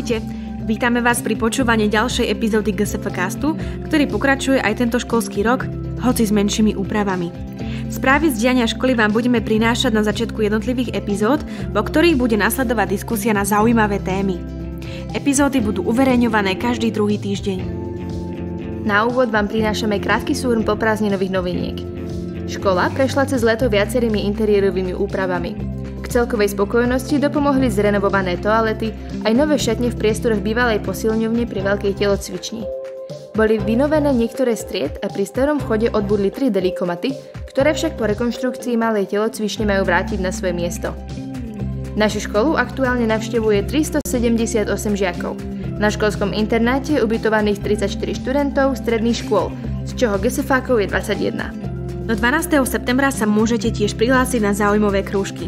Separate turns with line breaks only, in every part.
Ahojte, vítame vás pri počúvaní ďalšej epizódy GSFcastu, ktorý pokračuje aj tento školský rok, hoci s menšími úpravami. Správy z diania školy vám budeme prinášať na začiatku jednotlivých epizód, vo ktorých bude nasledovať diskusia na zaujímavé témy. Epizódy budú uverejňované každý druhý týždeň.
Na úvod vám prinášame krátky súhrn poprázdninových noviniek. Škola prešla cez leto viacerými interiérovými úpravami. K celkovej spokojnosti dopomohli zrenovované toalety aj nové šatne v priestoroch bývalej posilňovne pri veľkej telocvični. Boli vynovené niektoré stried a pri starom vchode odbudli 3 delikomaty, ktoré však po rekonštrukcii malej telocvične majú vrátiť na svoje miesto. Našu školu aktuálne navštevuje 378 žiakov. Na školskom internáte je ubytovaných 34 študentov stredných škôl, z čoho GSFákov je 21.
Do 12. septembra sa môžete tiež prihlásiť na záujmové krúžky.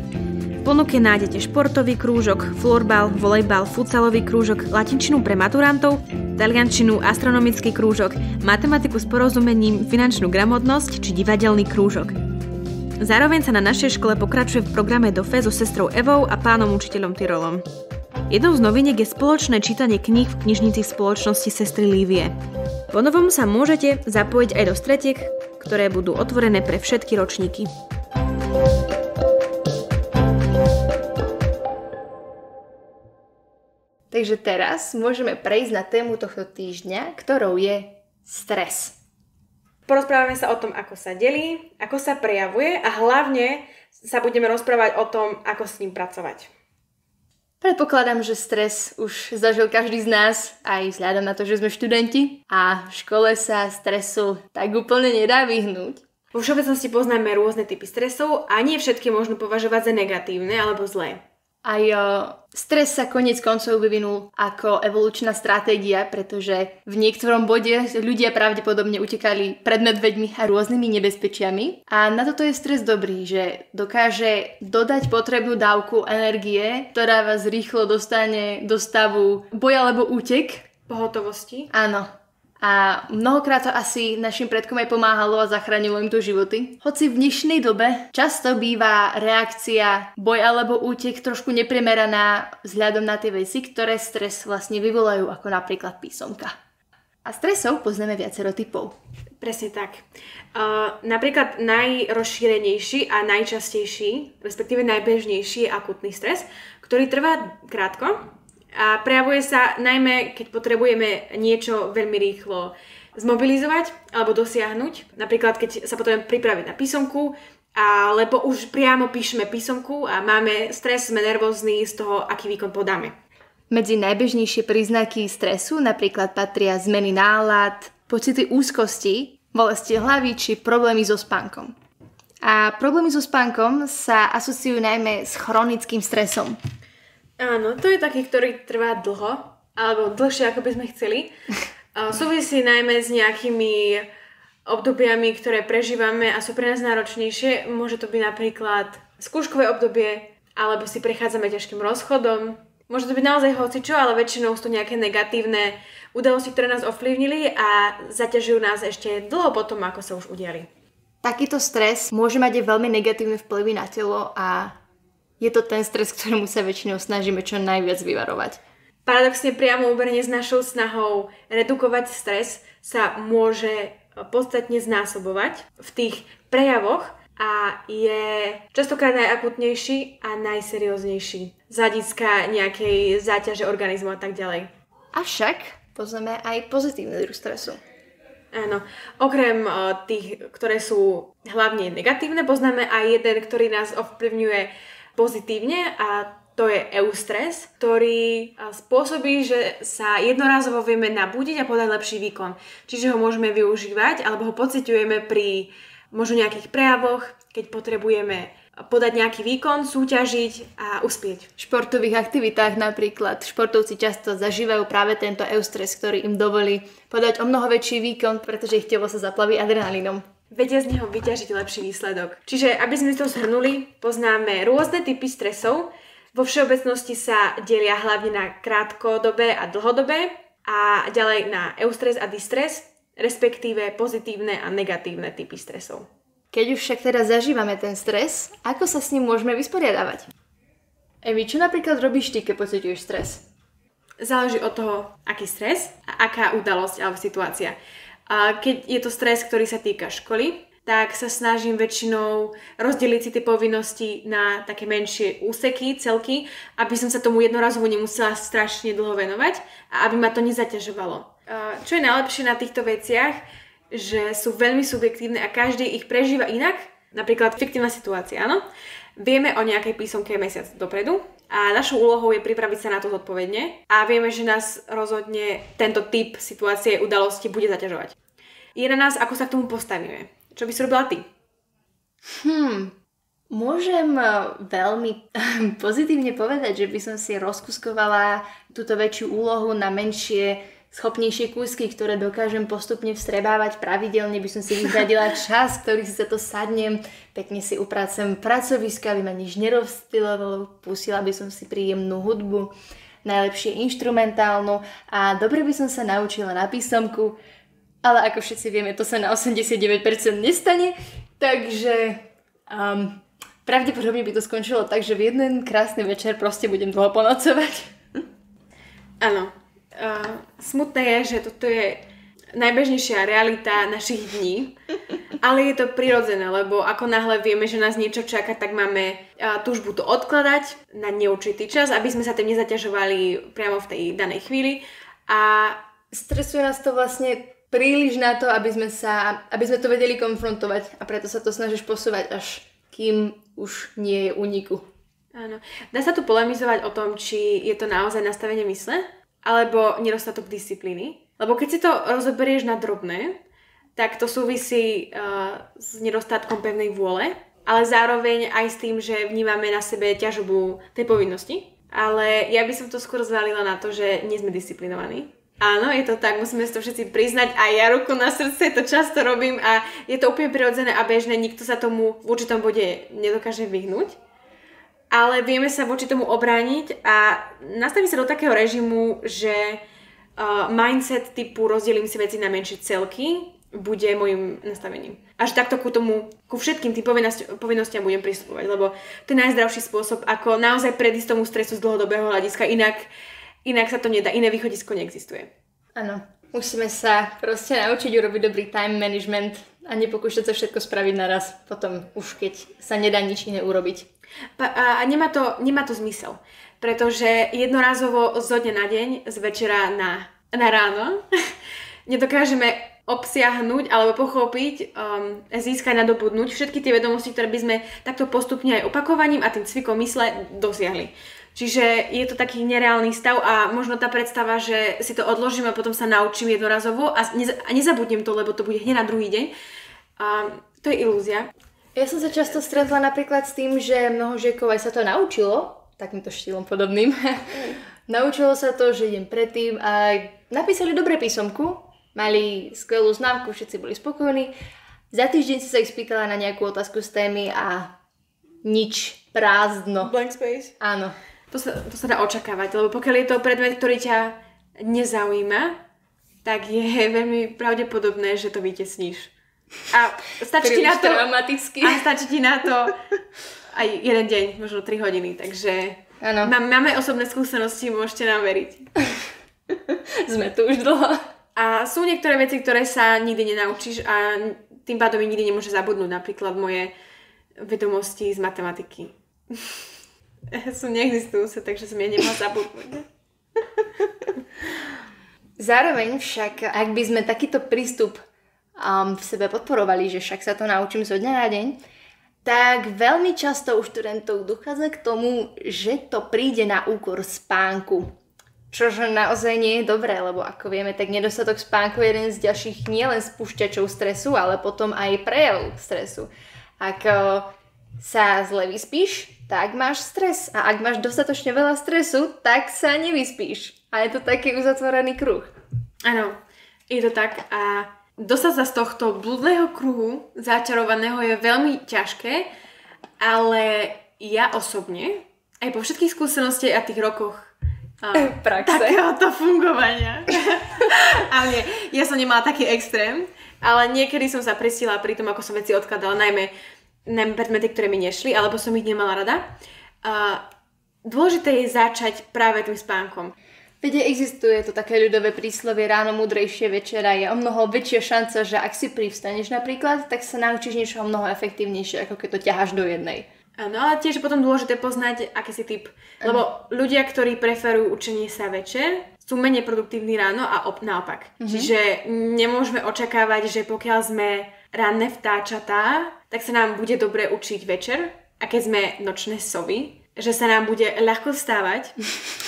V ponuke nájdete športový krúžok, florbal, volejbal, futsalový krúžok, latinčinu pre maturantov, taliančinu, astronomický krúžok, matematiku s porozumením, finančnú gramotnosť či divadelný krúžok. Zároveň sa na našej škole pokračuje v programe DOFE so sestrou Evou a pánom učiteľom Tyrolom. Jednou z noviniek je spoločné čítanie kníh v knižnici spoločnosti sestry Lívie. Ponovom sa môžete zapojiť aj do stretiek, ktoré budú otvorené pre všetky ročníky.
Takže teraz môžeme prejsť na tému tohto týždňa, ktorou je stres.
Porozprávame sa o tom, ako sa delí, ako sa prejavuje a hlavne sa budeme rozprávať o tom, ako s ním pracovať.
Predpokladám, že stres už zažil každý z nás, aj vzhľadom na to, že sme študenti a v škole sa stresu tak úplne nedá vyhnúť.
Vo všeobecnosti poznáme rôzne typy stresov a nie všetky možno považovať za negatívne alebo zlé.
Aj stres sa koniec koncov vyvinul ako evolučná stratégia, pretože v niektorom bode ľudia pravdepodobne utekali pred medveďmi a rôznymi nebezpečiami. A na toto je stres dobrý, že dokáže dodať potrebnú dávku energie, ktorá vás rýchlo dostane do stavu boja alebo útek.
Pohotovosti.
Áno. A mnohokrát to asi našim predkom aj pomáhalo a zachránilo im to životy. Hoci v dnešnej dobe často býva reakcia boj alebo útek trošku neprimeraná vzhľadom na tie veci, ktoré stres vlastne vyvolajú, ako napríklad písomka. A stresov poznáme viacero typov.
Presne tak. Napríklad najrozšírenejší a najčastejší, respektíve najbežnejší je akutný stres, ktorý trvá krátko. A prejavuje sa najmä, keď potrebujeme niečo veľmi rýchlo zmobilizovať alebo dosiahnuť. Napríklad, keď sa potrebujeme pripraviť na písomku, alebo už priamo píšeme písomku a máme stres, sme nervózni z toho, aký výkon podáme.
Medzi najbežnejšie príznaky stresu napríklad patria zmeny nálad, pocity úzkosti, bolesti hlavy či problémy so spánkom. A problémy so spánkom sa asociujú najmä s chronickým stresom.
Áno, to je taký, ktorý trvá dlho, alebo dlhšie, ako by sme chceli. Súvisí najmä s nejakými obdobiami, ktoré prežívame a sú pre nás náročnejšie. Môže to byť napríklad skúškové obdobie, alebo si prechádzame ťažkým rozchodom. Môže to byť naozaj hocičo, ale väčšinou sú to nejaké negatívne udalosti, ktoré nás ovplyvnili a zaťažujú nás ešte dlho potom, ako sa už udiali.
Takýto stres môže mať aj veľmi negatívne vplyvy na telo a je to ten stres, ktorému sa väčšinou snažíme čo najviac vyvarovať.
Paradoxne priamo úmerne s našou snahou redukovať stres sa môže podstatne znásobovať v tých prejavoch a je častokrát najakútnejší a najserióznejší z hľadiska nejakej záťaže organizmu a tak ďalej.
Avšak poznáme aj pozitívny druh stresu.
Áno, okrem tých, ktoré sú hlavne negatívne, poznáme aj jeden, ktorý nás ovplyvňuje pozitívne a to je eustres, ktorý spôsobí, že sa jednorázovo vieme nabudiť a podať lepší výkon. Čiže ho môžeme využívať alebo ho pociťujeme pri možno nejakých prejavoch, keď potrebujeme podať nejaký výkon, súťažiť a uspieť.
V športových aktivitách napríklad športovci často zažívajú práve tento eustres, ktorý im dovolí podať o mnoho väčší výkon, pretože ich telo sa zaplaví adrenalínom.
Vedia z neho vyťažiť lepší výsledok. Čiže, aby sme to zhrnuli, poznáme rôzne typy stresov. Vo všeobecnosti sa delia hlavne na krátkodobé a dlhodobé a ďalej na eustres a distres, respektíve pozitívne a negatívne typy stresov.
Keď už však teda zažívame ten stres, ako sa s ním môžeme vysporiadavať? Evi, čo napríklad robíš ty, keď pociťuješ stres?
Záleží od toho, aký stres a aká udalosť alebo situácia. A keď je to stres, ktorý sa týka školy, tak sa snažím väčšinou rozdeliť si tie povinnosti na také menšie úseky, celky, aby som sa tomu jednorazovo nemusela strašne dlho venovať a aby ma to nezaťažovalo. Čo je najlepšie na týchto veciach, že sú veľmi subjektívne a každý ich prežíva inak. Napríklad fiktívna situácia, áno. Vieme o nejakej písomke mesiac dopredu a našou úlohou je pripraviť sa na to zodpovedne a vieme, že nás rozhodne tento typ situácie, udalosti bude zaťažovať. Je na nás, ako sa k tomu postavíme. Čo by si robila ty?
Môžem veľmi pozitívne povedať, že by som si rozkuskovala túto väčšiu úlohu na menšie, schopnejšie kúsky, ktoré dokážem postupne vstrebávať pravidelne. By som si vyhradila čas, ktorý si za to sadnem, pekne si upracem pracovisko, aby ma nič nerozptylovalo, pustila by som si príjemnú hudbu, najlepšie inštrumentálnu a dobre by som sa naučila na písomku. Ale ako všetci vieme, to sa na 89% nestane, takže pravdepodobne by to skončilo tak, že v jeden krásny večer proste budem dlho ponocovať.
Áno. Smutné je, že toto je najbežnejšia realita našich dní, ale je to prirodzené, lebo ako náhle vieme, že nás niečo čaká, tak máme túžbu to odkladať na neurčitý čas, aby sme sa tým nezaťažovali priamo v tej danej chvíli a
stresuje nás to vlastne príliš na to, aby sme to vedeli konfrontovať a preto sa to snažíš posúvať, až kým už nie je úniku.
Áno. Dá sa tu polemizovať o tom, či je to naozaj nastavenie mysle, alebo nedostatok disciplíny. Lebo keď si to rozoberieš na drobné, tak to súvisí s nedostatkom pevnej vôle, ale zároveň aj s tým, že vnímame na sebe ťažobu tej povinnosti. Ale ja by som to skôr zvalila na to, že nie sme disciplinovaní. Áno, je to tak, musíme si to všetci priznať a ja ruku na srdce to často robím a je to úplne prirodzené a bežné, nikto sa tomu v určitom bode nedokáže vyhnúť. Ale vieme sa voči tomu obrániť a nastaví sa do takého režimu, že mindset typu rozdelím si veci na menšie celky bude môjim nastavením. Až takto ku všetkým tým povinnostiam budem pristupovať, lebo to je najzdravší spôsob, ako naozaj predísť tomu stresu z dlhodobého hľadiska, inak sa to nedá, iné východisko neexistuje.
Áno, musíme sa proste naučiť urobiť dobrý time management a nepokúšať sa všetko spraviť naraz, potom už keď sa nedá nič iné urobiť.
A nemá to zmysel, pretože jednorázovo zo dňa na deň, z večera na ráno nedokážeme obsiahnuť alebo pochopiť, získať, nadobudnúť všetky tie vedomosti, ktoré by sme takto postupne aj opakovaním a tým cvikom mysle dosiahli. Čiže je to taký nereálny stav a možno tá predstava, že si to odložím a potom sa naučím jednorazovo a nezabudnem to, lebo to bude hneď na druhý deň, to je ilúzia.
Ja som sa často stretla napríklad s tým, že mnoho žiakov aj sa to naučilo, takýmto štýlom podobným. Naučilo sa to, že idem predtým a napísali dobré písomku, mali skvelú známku, všetci boli spokojní. Za týždeň si sa ich spýtala na nejakú otázku z témy a nič, prázdno.
Blank space?
Áno.
To sa dá očakávať, lebo pokiaľ je to predmet, ktorý ťa nezaujíma, tak je veľmi pravdepodobné, že to vytesníš. A stačí ti na to aj jeden deň, možno 3 hodiny, takže máme osobné skúsenosti, môžete nám veriť.
Sme tu už dlho.
A sú niektoré veci, ktoré sa nikdy nenaučíš a tým pádom mi nikdy nemôže zabudnúť, napríklad moje vedomosti z matematiky. Sú neexistujúce, takže som ja nemala zabudnúť.
Zároveň však, ak by sme takýto prístup v sebe podporovali, že však sa to naučím zo dňa na deň, tak veľmi často u študentov dochádza k tomu, že to príde na úkor spánku. Čože naozaj nie je dobré, lebo ako vieme, tak nedostatok spánku je jeden z ďalších nielen spúšťačov stresu, ale potom aj prejav stresu. Ak sa zle vyspíš, tak máš stres. A ak máš dostatočne veľa stresu, tak sa nevyspíš. A je to taký uzatvorený kruh.
Áno, je to tak a dostať sa z tohto blúdneho kruhu začarovaného je veľmi ťažké, ale ja osobne, aj po všetkých skúsenostiach a tých rokoch takéhoto fungovania, ale nie, ja som nemala taký extrém, ale niekedy som sa prestila pri tom, ako som veci odkladala, najmä predmety, ktoré mi nešli, alebo som ich nemala rada. Dôležité je začať práve tým spánkom.
Veď existuje to také ľudové príslovie ráno múdrejšie, večera je o mnoho väčšia šanca, že ak si privstaneš napríklad, tak sa naučíš niečo o mnoho efektívnejšie, ako keď to ťaháš do jednej.
Áno, ale tiež je potom dôležité poznať, aký si typ. Lebo ľudia, ktorí preferujú učenie sa večer, sú menej produktívni ráno a naopak. Čiže nemôžeme očakávať, že pokiaľ sme ranné vtáčatá, tak sa nám bude dobre učiť večer. A keď sme nočné sovy, že sa nám bude ľahko vstávať,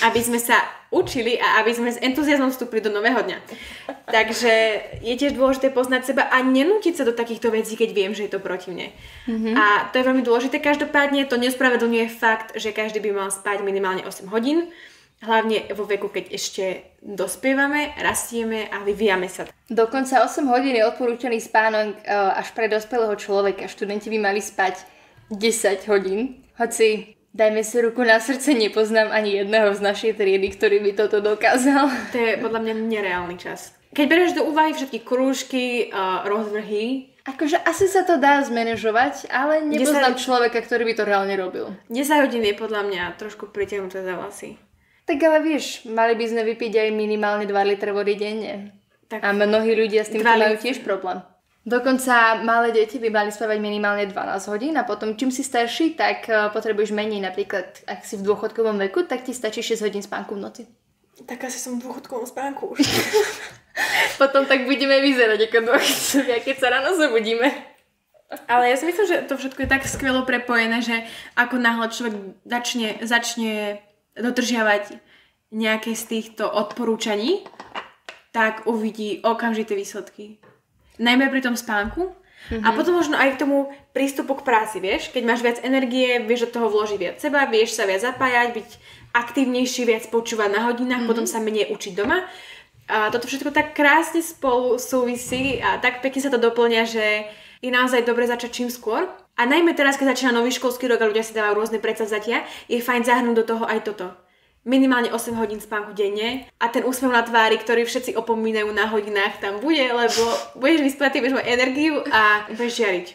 aby sme sa učili a aby sme s entuziazmom vstúpili do nového dňa. Takže je tiež dôležité poznať seba a nenútiť sa do takýchto vecí, keď viem, že je to proti mne. A to je veľmi dôležité. Každopádne to nespravedlňuje fakt, že každý by mal spať minimálne 8 hodín. Hlavne vo veku, keď ešte dospievame, rastieme a vyvíjame sa.
Dokonca 8 hodín je odporúčaný spánok až pre dospelého človeka. Študenti by mali spať 10 hodín. Hoci, dajme si ruku na srdce, nepoznám ani jedného z našej triedy, ktorý by toto dokázal.
To je podľa mňa nereálny čas. Keď berieš do úvahy všetky krúžky, rozvrhy...
Akože asi sa to dá zmanéžovať, ale nepoznám človeka, ktorý by to reálne robil.
10 hodín je podľa mňa trošku pritiahnuté za vlasy.
Tak ale vieš, mali by sme vypiť aj minimálne 2 litre vody denne. Tak a mnohí ľudia s tým majú tiež problém. Dokonca malé deti by mali spávať minimálne 12 hodín a potom čím si starší, tak potrebuješ menej. Napríklad, ak si v dôchodkovom veku, tak ti stačí 6 hodín spánku v noci.
Tak asi som v dôchodkovom spánku už.
Potom tak budeme vyzerať ako dôchodcovia, keď sa ráno zobudíme.
Ale ja si myslím, že to všetko je tak skvelo prepojené, že ako náhle človek začne dodržiavať nejaké z týchto odporúčaní, tak uvidí okamžité výsledky. Najmä pri tom spánku. A potom možno aj k tomu prístupu k práci, vieš? Keď máš viac energie, vieš do toho vložiť viac seba, vieš sa viac zapájať, byť aktívnejší, viac počúvať na hodinách, potom sa menej učiť doma. A toto všetko tak krásne spolu súvisí a tak pekne sa to doplňa, že je naozaj dobre začať čím skôr. A najmä teraz, keď začína nový školský rok a ľudia si dávajú rôzne predsavzatia, je fajn zahrnúť do toho aj toto. Minimálne 8 hodín spánku denne a ten úsmev na tvári, ktorý všetci opomínajú na hodinách, tam bude, lebo budeš vyspatý, budeš mať energiu a budeš žiariť.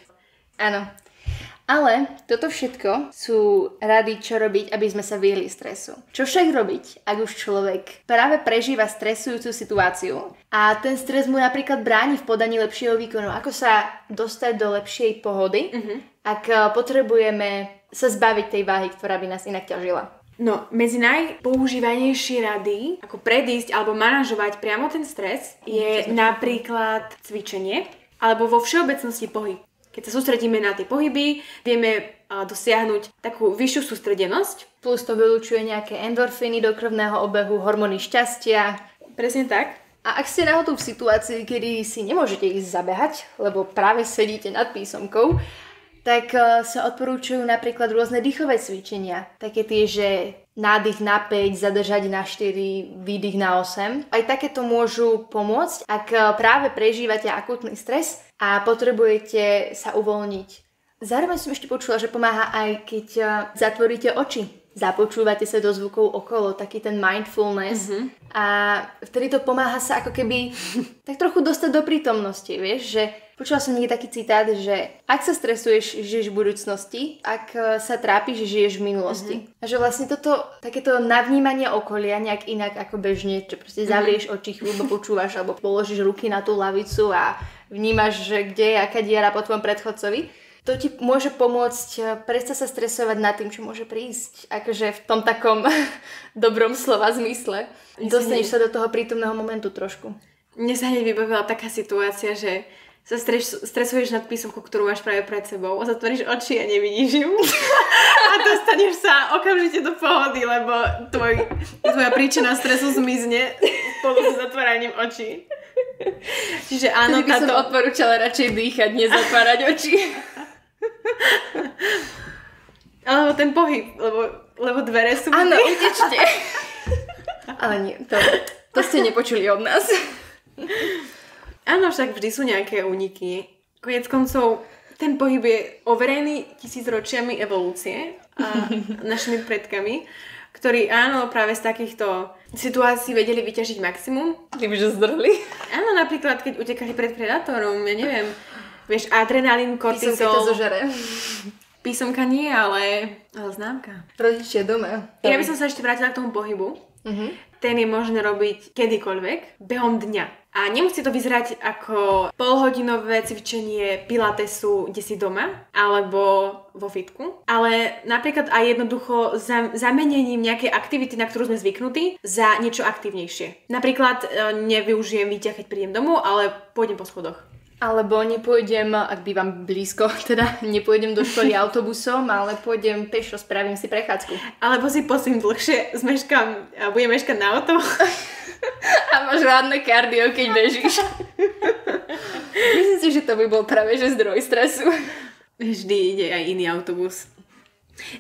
Áno. Ale toto všetko sú rady, čo robiť, aby sme sa vyhli stresu. Čo však robiť, ak už človek práve prežíva stresujúcu situáciu a ten stres mu napríklad bráni v podaní lepšieho výkonu. Ako sa dostať do lepšej pohody, ak potrebujeme sa zbaviť tej váhy, ktorá by nás inak ťažila.
No, medzi najpoužívanejšie rady, ako predísť alebo manažovať priamo ten stres, je napríklad cvičenie alebo vo všeobecnosti pohyb. Keď sa sústredíme na tie pohyby, vieme dosiahnuť takú vyššiu sústredenosť.
Plus to vylučuje nejaké endorfíny do krvného obehu, hormóny šťastia.
Presne tak.
A ak ste náhodou v situácii, kedy si nemôžete ísť zabehať, lebo práve sedíte nad písomkou, tak sa odporúčajú napríklad rôzne dýchové cvičenia. Také tie, že nádych na 5, zadržať na 4, výdych na 8. Aj takéto môžu pomôcť, ak práve prežívate akútny stres a potrebujete sa uvoľniť. Zároveň som ešte počula, že pomáha aj keď zatvoríte oči. Započúvate sa do zvukov okolo, taký ten mindfulness. A vtedy to pomáha sa ako keby tak trochu dostať do prítomnosti, vieš, že počula som niekde taký citát, že ak sa stresuješ, žiješ v budúcnosti, ak sa trápiš, žiješ v minulosti. A že vlastne toto, takéto navnímanie okolia nejak inak ako bežne, že proste zavrieš oči, chvíľu počúvaš alebo položíš ruky na tú lavicu a vnímaš, že kde je aká diera po tvojom predchodcovi, to ti môže pomôcť prestať sa stresovať nad tým, čo môže prísť. Akože v tom takom dobrom slova zmysle. Dostaneš sa do toho prítomného momentu trošku.
Mne sa hneď vybavila taká situácia, že sa stresuješ nad písomkou, ktorú máš práve pred sebou a zatvoríš oči a nevidíš ju. A dostaneš sa okamžite do pohody, lebo tvoja príčina stresu zmizne spolu s zatváraním očí. Čiže áno,
by som odporúčala radšej dýchať, nezatvárať oči.
Alebo ten pohyb, lebo dvere sú...
Áno, utečte. Ale nie, to ste nepočuli od nás.
Áno, však vždy sú nejaké úniky. Koniec koncov, ten pohyb je overený 1000 ročiami evolúcie a našimi predkami, ktorí áno, práve z takýchto situácií vedeli vyťažiť maximum.
Kdybyže zdrhli.
Áno, napríklad, keď utekali pred predátorom, ja neviem, vieš, adrenalín, kortizol.
Písomka to zožere.
Písomka nie, ale známka.
Rodičia doma.
Ja by som sa ešte vrátila k tomu pohybu. ten je možné robiť kedykoľvek, behom dňa. A nemusí to vyzerať ako polhodinové cvičenie pilatesu, kde si doma, alebo vo fitku. Ale napríklad aj jednoducho zamenením nejakej aktivity, na ktorú sme zvyknutí, za niečo aktívnejšie. Napríklad nevyužijem výťah, keď prídem domov, ale pôjdem po schodoch.
Alebo nepôjdem, ak bývam blízko, teda nepôjdem do školy autobusom, ale pôjdem pešo, spravím si prechádzku.
Alebo si posím dlhšie, budem meškať na auto.
A máš rádne kardio, keď bežíš. Myslím si, že to by bol práve že zdroj stresu.
Vždy ide aj iný autobus.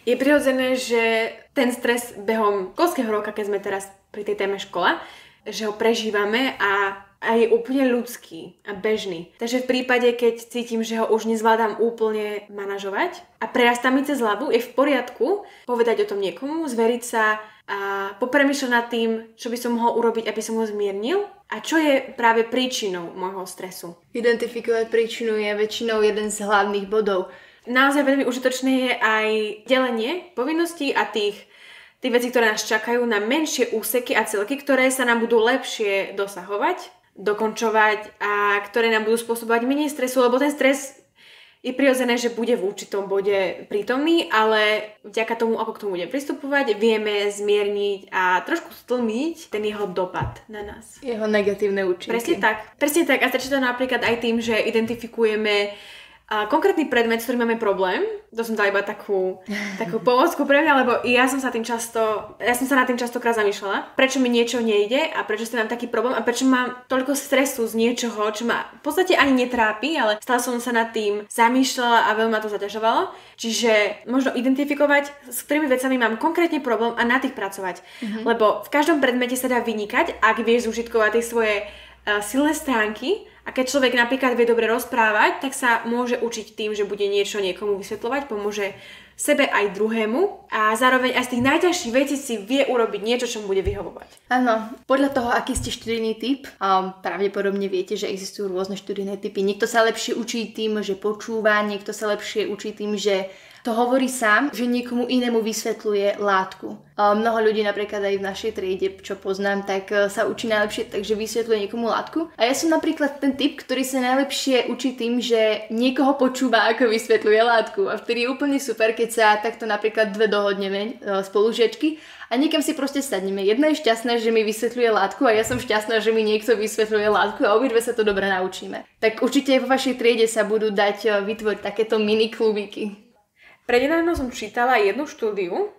Je prirodzené, že ten stres behom školského roka, keď sme teraz pri tej téme škola, že ho prežívame a je úplne ľudský a bežný. Takže v prípade, keď cítim, že ho už nezvládam úplne manažovať a prerastá mi cez hlavu, je v poriadku povedať o tom niekomu, zveriť sa a popremýšľať nad tým, čo by som mohol urobiť, aby som ho zmiernil a čo je práve príčinou môjho stresu.
Identifikovať príčinu je väčšinou jeden z hlavných bodov.
Naozaj veľmi užitočné je aj delenie povinností a tých vecí, ktoré nás čakajú, na menšie úseky a celky, ktoré sa nám budú lepšie dosahovať, dokončovať a ktoré nám budú spôsobovať menej stresu, lebo ten stres je prirodzené, že bude v určitom bode prítomný, ale vďaka tomu, ako k tomu bude pristupovať, vieme zmierniť a trošku stlmiť ten jeho dopad na nás.
Jeho negatívne účinky.
Presne tak. A stačí to napríklad aj tým, že identifikujeme konkrétny predmet, s ktorým máme problém. To som dala iba takú pomôcku pre mňa, lebo ja som sa nad tým častokrát zamýšľala. Prečo mi niečo nejde a prečo si mám taký problém a prečo mám toľko stresu z niečoho, čo ma v podstate ani netrápi, ale stále som sa nad tým zamýšľala a veľmi ma to zaťažovalo. Čiže možno identifikovať, s ktorými vecami mám konkrétne problém a na tých pracovať. Lebo v každom predmete sa dá vynikať, ak vieš zúžitkovať tie svoje silné stránky. A keď človek napríklad vie dobre rozprávať, tak sa môže učiť tým, že bude niečo niekomu vysvetľovať, pomôže sebe aj druhému a zároveň aj z tých najťažších vecí si vie urobiť niečo, čo mu bude vyhovovať.
Áno, podľa toho, aký ste študijný typ, pravdepodobne viete, že existujú rôzne študijné typy. Niekto sa lepšie učí tým, že počúva, niekto sa lepšie učí tým, že to hovorí sám, že niekomu inému vysvetľuje látku. Mnoho ľudí napríklad aj v našej triede, čo poznám, tak sa učí najlepšie, takže vysvetľuje niekomu látku. A ja som napríklad ten typ, ktorý sa najlepšie učí tým, že niekoho počúva, ako vysvetľuje látku. A vtedy je úplne super, keď sa takto napríklad dve dohodneme spolužiačky a niekam si proste sadneme. Jedna je šťastná, že mi vysvetľuje látku a ja som šťastná, že mi niekto vysvetľuje látku a obidve sa to dobre naučíme. Tak určite aj vo vašej triede sa budú dať vytvoriť takéto mini klubíky.
Prednedávno som čítala jednu štúdiu,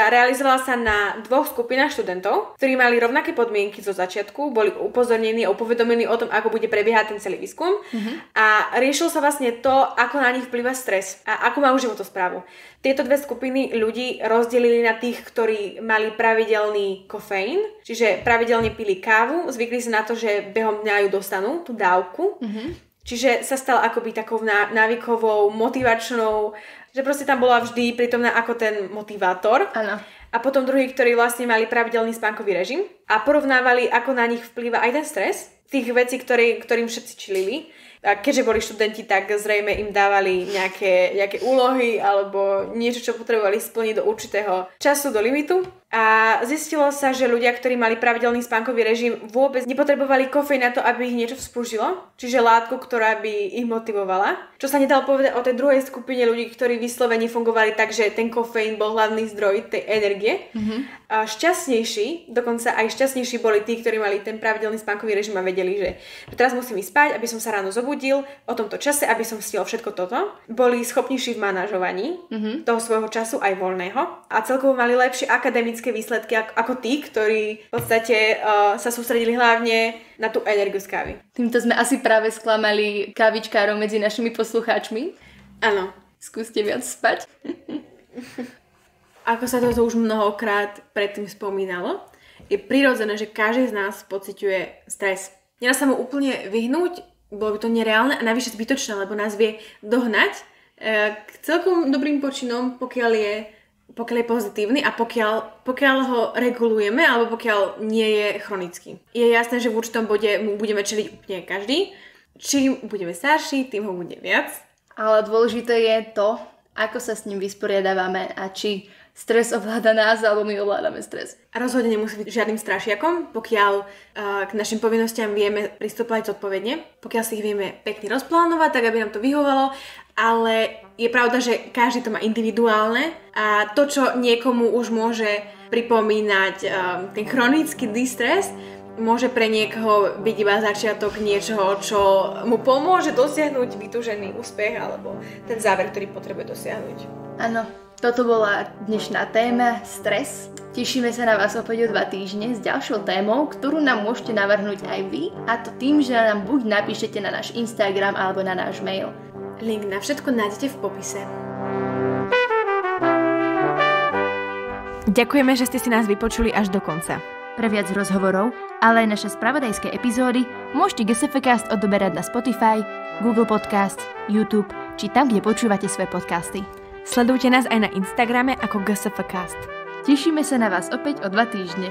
realizovala sa na 2 skupinách študentov, ktorí mali rovnaké podmienky zo začiatku, boli upozornení a upovedomení o tom, ako bude prebiehať ten celý výskum a riešilo sa vlastne to, ako na nich vplyvá stres a ako majú životosprávu. Tieto 2 skupiny ľudí rozdelili na tých, ktorí mali pravidelný kofeín, čiže pravidelne pili kávu, zvykli sa na to, že behom dňa ju dostanú, tú dávku. Čiže sa stala akoby takou návykovou, motivačnou, že proste tam bola vždy prítomná ako ten motivátor.
Áno.
A potom druhí, ktorí vlastne mali pravidelný spánkový režim a porovnávali, ako na nich vplýva aj ten stres, tých vecí, ktorým všetci čilili. A keďže boli študenti, tak zrejme im dávali nejaké úlohy alebo niečo, čo potrebovali splniť do určitého času, do limitu. A zistilo sa, že ľudia, ktorí mali pravidelný spánkový režim, vôbec nepotrebovali kofeín na to, aby ich niečo vzpružilo, čiže látku, ktorá by ich motivovala. Čo sa nedalo povedať o tej druhej skupine ľudí, ktorí vyslovene fungovali tak, že ten kofeín bol hlavný zdroj tej energie. A dokonca aj šťastnejší boli tí, ktorí mali ten pravidelný spánkový režim a vedeli, že teraz musím ísť spať, aby som sa ráno zobudil o tomto čase, aby som stihol všetko toto. Boli schopnejší v manažovaní toho svojho času aj voľného a celkovo mali lepšie akademické výsledky ako tí, ktorí v podstate sa sústredili hlavne na tú energiu z kávy.
Týmto sme asi práve sklamali kávičkárov medzi našimi poslucháčmi.
Áno.
Skúste viac spať.
Ako sa toto už mnohokrát predtým spomínalo, je prirodzené, že každý z nás pociťuje stres. Nedá sa mu úplne vyhnúť, bolo by to nereálne a navyše zbytočné, lebo nás vie dohnať k celkom dobrým počinom, pokiaľ je pozitívny a pokiaľ ho regulujeme alebo pokiaľ nie je chronický. Je jasné, že v určitom bode mu budeme čeliť úplne každý. Čím budeme starší, tým ho bude viac.
Ale dôležité je to, ako sa s ním vysporiadávame a či stres ovláda nás, alebo my ovládame stres.
A rozhodne nemusí byť žiadnym strašiakom, pokiaľ k našim povinnostiam vieme pristupovať zodpovedne, pokiaľ si ich vieme pekne rozplánovať, tak aby nám to vyhovalo, ale je pravda, že každý to má individuálne a to, čo niekomu už môže pripomínať ten chronický distres, môže pre niekoho byť iba začiatok niečoho, čo mu pomôže dosiahnuť vytúžený úspech alebo ten záver, ktorý potrebuje dosiahnuť.
Áno, toto bola dnešná téma stres. Tešíme sa na vás opäť o 2 týždne s ďalšou témou, ktorú nám môžete navrhnúť aj vy, a to tým, že nám buď napíšete na náš Instagram alebo na náš mail.
Link na všetko nájdete v popise. Ďakujeme, že ste si nás vypočuli až do konca.
Pre viac rozhovorov, ale aj naše spravodajské epizódy môžete GSFcast odoberať na Spotify, Google Podcast, YouTube či tam, kde počúvate svoje podcasty.
Sledujte nás aj na Instagrame ako GSFcast.
Tešíme sa na vás opäť o 2 týždne.